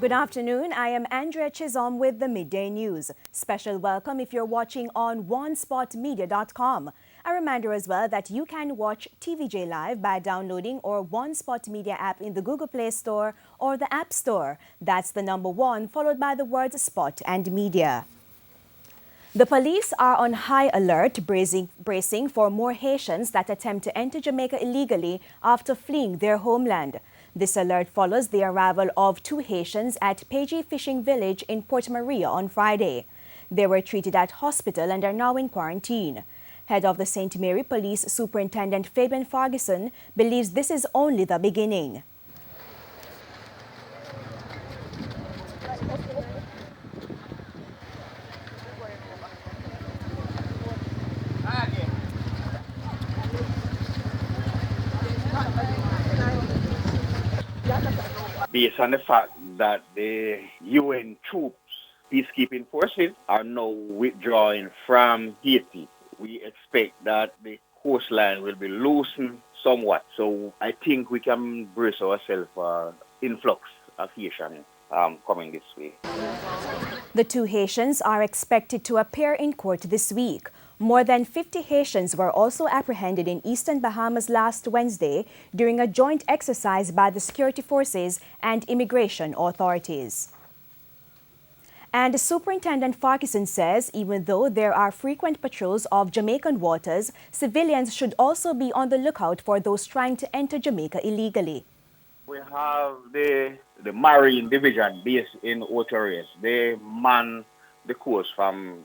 Good afternoon. I am Andrea Chisholm with the Midday News. Special welcome if you're watching on onespotmedia.com. A reminder as well that you can watch TVJ live by downloading our One Spot Media app in the Google Play Store or the App Store. That's the number 1 followed by the words Spot and Media. The police are on high alert, bracing for more Haitians that attempt to enter Jamaica illegally after fleeing their homeland. This alert follows the arrival of 2 Haitians at Pagey Fishing Village in Port Maria on Friday. They were treated at hospital and are now in quarantine. Head of the St. Mary Police Superintendent Ferguson believes this is only the beginning. Based on the fact that the UN troops, peacekeeping forces, are now withdrawing from Haiti, we expect that the coastline will be loosened somewhat. So I think we can brace ourselves for influx of Haitians coming this way. The 2 Haitians are expected to appear in court this week. More than 50 Haitians were also apprehended in eastern Bahamas last Wednesday during a joint exercise by the security forces and immigration authorities. And Superintendent Ferguson says even though there are frequent patrols of Jamaican waters, civilians should also be on the lookout for those trying to enter Jamaica illegally. We have the Marine Division based in Outares. They man the coast from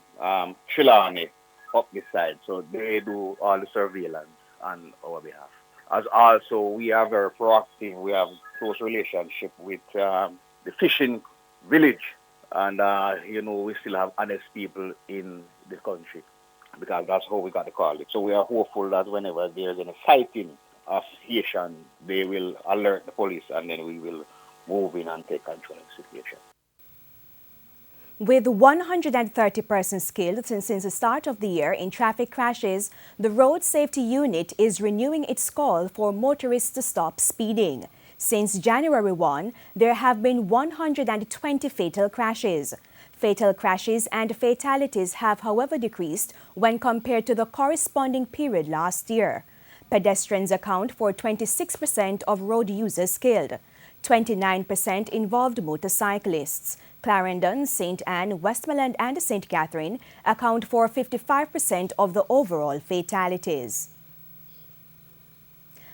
Trelawney up the side, so they do all the surveillance on our behalf. As also, we are very proactive. We have close relationship with the fishing village, and we still have honest people in the country because that's how we got the call. So we are hopeful that whenever there's any sighting of Haitian, they will alert the police, and then we will move in and take control of the situation. With 130 persons killed since the start of the year in traffic crashes, the Road Safety Unit is renewing its call for motorists to stop speeding. Since January 1, there have been 120 fatal crashes. Fatal crashes and fatalities have, however, decreased when compared to the corresponding period last year. Pedestrians account for 26% of road users killed. 29% involved motorcyclists. Clarendon, St. Anne, Westmoreland and St. Catherine account for 55% of the overall fatalities.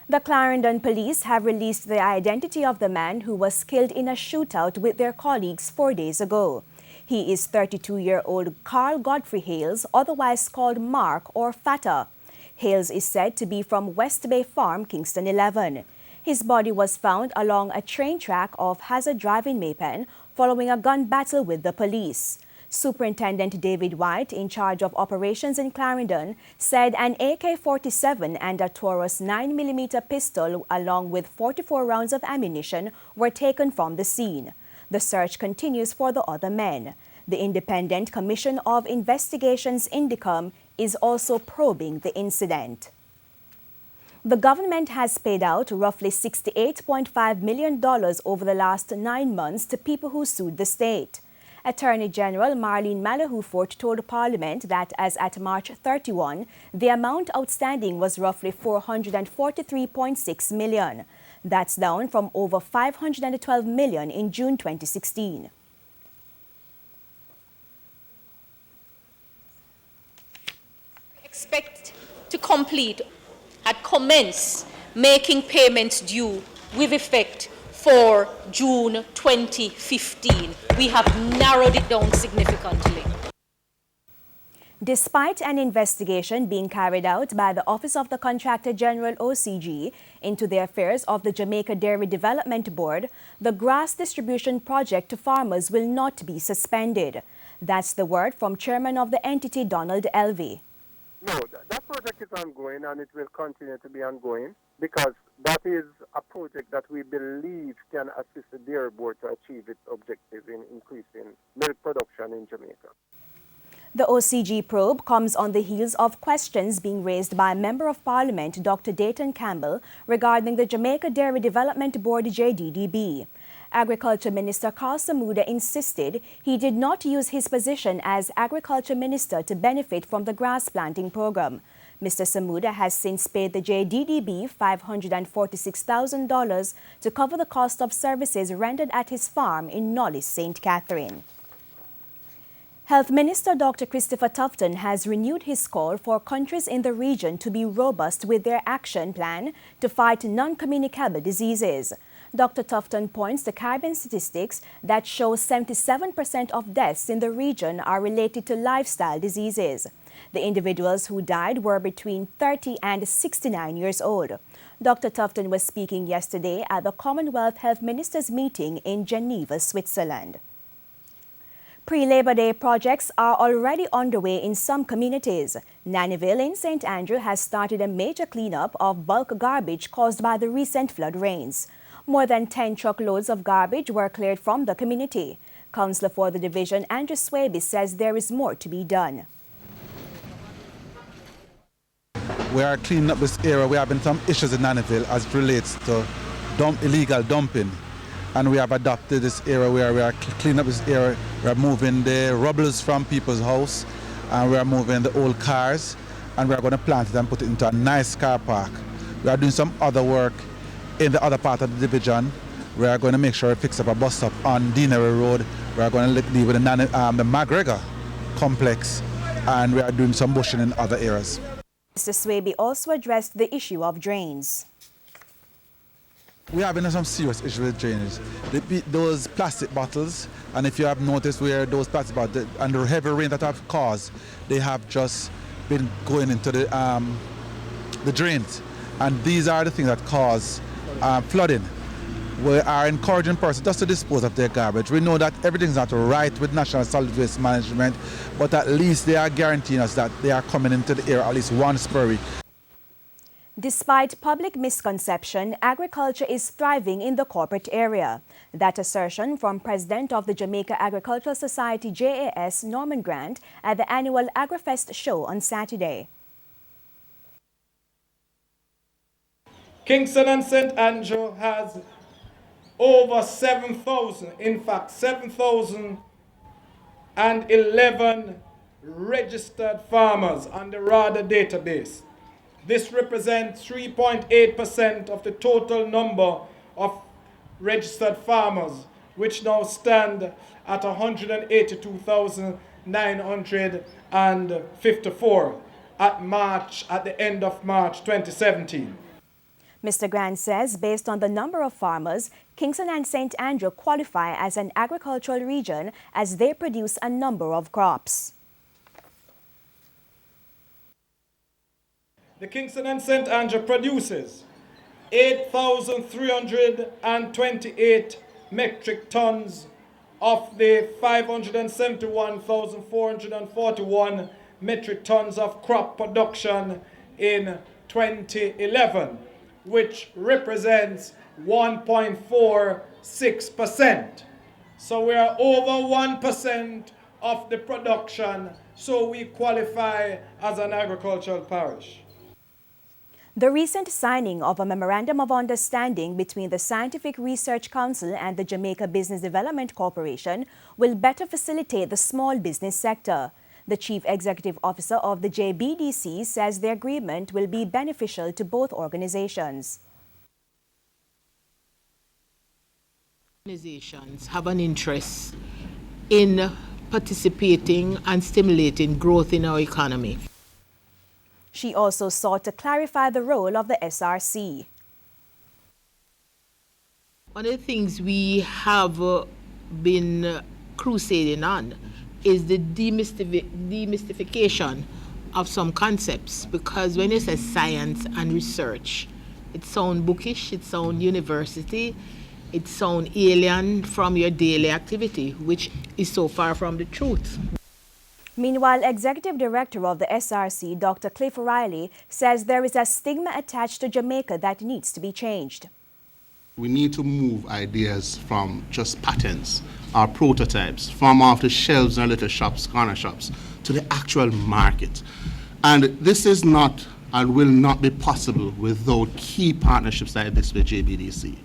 The Clarendon police have released the identity of the man who was killed in a shootout with their colleagues 4 days ago. He is 32-year-old Carl Godfrey Hales, otherwise called Mark or Fatta. Hales is said to be from West Bay Farm, Kingston 11. His body was found along a train track off Hazard Drive in Maypen following a gun battle with the police. Superintendent David White, in charge of operations in Clarendon, said an AK-47 and a Taurus 9mm pistol along with 44 rounds of ammunition were taken from the scene. The search continues for the other men. The Independent Commission of Investigations Indicom is also probing the incident. The government has paid out roughly $68.5 million over the last 9 months to people who sued the state. Attorney General Marlene Malahufort told Parliament that as at March 31, the amount outstanding was roughly $443.6 million. That's down from over $512 million in June 2016. Expect to complete had commenced making payments due with effect for June 2015. We have narrowed it down significantly. Despite an investigation being carried out by the Office of the Contractor General OCG into the affairs of the Jamaica Dairy Development Board, the grass distribution project to farmers will not be suspended. That's the word from Chairman of the entity, Donald Elvey. No, that project is ongoing and it will continue to be ongoing because that is a project that we believe can assist the dairy board to achieve its objective in increasing milk production in Jamaica. The OCG probe comes on the heels of questions being raised by Member of Parliament Dr. Dayton Campbell regarding the Jamaica Dairy Development Board JDDB. Agriculture Minister Carl Samuda insisted he did not use his position as Agriculture Minister to benefit from the grass planting program. Mr. Samuda has since paid the JDDB $546,000 to cover the cost of services rendered at his farm in Knollys, St. Catherine. Health Minister Dr. Christopher Tufton has renewed his call for countries in the region to be robust with their action plan to fight non-communicable diseases. Dr. Tufton points to Caribbean statistics that show 77% of deaths in the region are related to lifestyle diseases. The individuals who died were between 30 and 69 years old. Dr. Tufton was speaking yesterday at the Commonwealth Health Ministers meeting in Geneva, Switzerland. Pre-Labor Day projects are already underway in some communities. Nannyville in St. Andrew has started a major cleanup of bulk garbage caused by the recent flood rains. More than 10 truckloads of garbage were cleared from the community. Councillor for the division, Andrew Swaby, says there is more to be done. We are cleaning up this area. We have been some issues in Nannyville as it relates to illegal dumping. And we have adopted this area where we are cleaning up this area. We are moving the rubbles from people's house, and we are moving the old cars, and we are going to plant it and put it into a nice car park. We are doing some other work in the other part of the division. We are going to make sure we fix up a bus stop on Deanery Road. We are going to deal with the McGregor complex, and we are doing some bushing in other areas. Mr. Swaby also addressed the issue of drains. We are having some serious issues with drainage. Those plastic bottles, and if you have noticed where those plastic bottles, and the heavy rain that have caused, they have just been going into the drains. And these are the things that cause flooding. We are encouraging persons just to dispose of their garbage. We know that everything's not right with National Solid Waste Management, but at least they are guaranteeing us that they are coming into the area at least once per week. Despite public misconception, agriculture is thriving in the corporate area. That assertion from President of the Jamaica Agricultural Society, JAS, Norman Grant, at the annual AgriFest show on Saturday. Kingston and St. Andrew has over 7,000, in fact 7,011 registered farmers on the RADA database. This represents 3.8% of the total number of registered farmers, which now stand at 182,954 at the end of March 2017. Mr. Grant says based on the number of farmers, Kingston and St. Andrew qualify as an agricultural region as they produce a number of crops. The Kingston and St. Andrew produces 8,328 metric tons of the 571,441 metric tons of crop production in 2011, which represents 1.46%. So we are over 1% of the production, so we qualify as an agricultural parish. The recent signing of a Memorandum of Understanding between the Scientific Research Council and the Jamaica Business Development Corporation will better facilitate the small business sector. The Chief Executive Officer of the JBDC says the agreement will be beneficial to both organizations. Organizations have an interest in participating and stimulating growth in our economy. She also sought to clarify the role of the SRC. One of the things we have been crusading on is the demystification of some concepts, because when you say science and research, it sounds bookish, it sounds university, it sounds alien from your daily activity, which is so far from the truth. Meanwhile, Executive Director of the SRC, Dr. Cliff Riley, says there is a stigma attached to Jamaica that needs to be changed. We need to move ideas from just patents or prototypes from off the shelves in little shops, corner shops, to the actual market. And this is not and will not be possible without key partnerships like this with JBDC.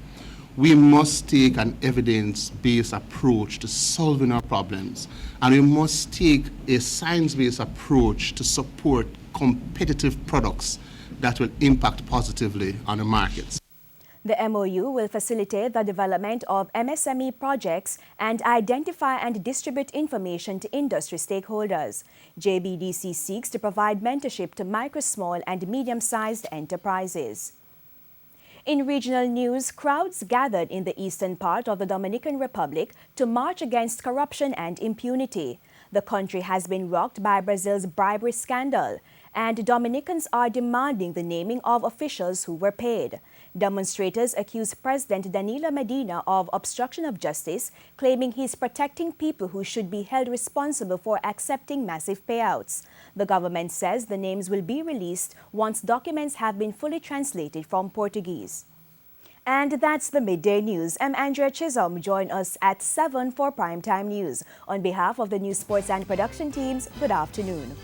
We must take an evidence-based approach to solving our problems, and we must take a science-based approach to support competitive products that will impact positively on the markets. The MOU will facilitate the development of MSME projects and identify and distribute information to industry stakeholders. JBDC seeks to provide mentorship to micro, small, and medium-sized enterprises. In regional news, crowds gathered in the eastern part of the Dominican Republic to march against corruption and impunity. The country has been rocked by Brazil's bribery scandal, and Dominicans are demanding the naming of officials who were paid. Demonstrators accuse President Danilo Medina of obstruction of justice, claiming he's protecting people who should be held responsible for accepting massive payouts. The government says the names will be released once documents have been fully translated from Portuguese. And that's the Midday News. I'm Andrea Chisholm. Join us at 7 for Primetime News. On behalf of the News, Sports and Production teams, good afternoon.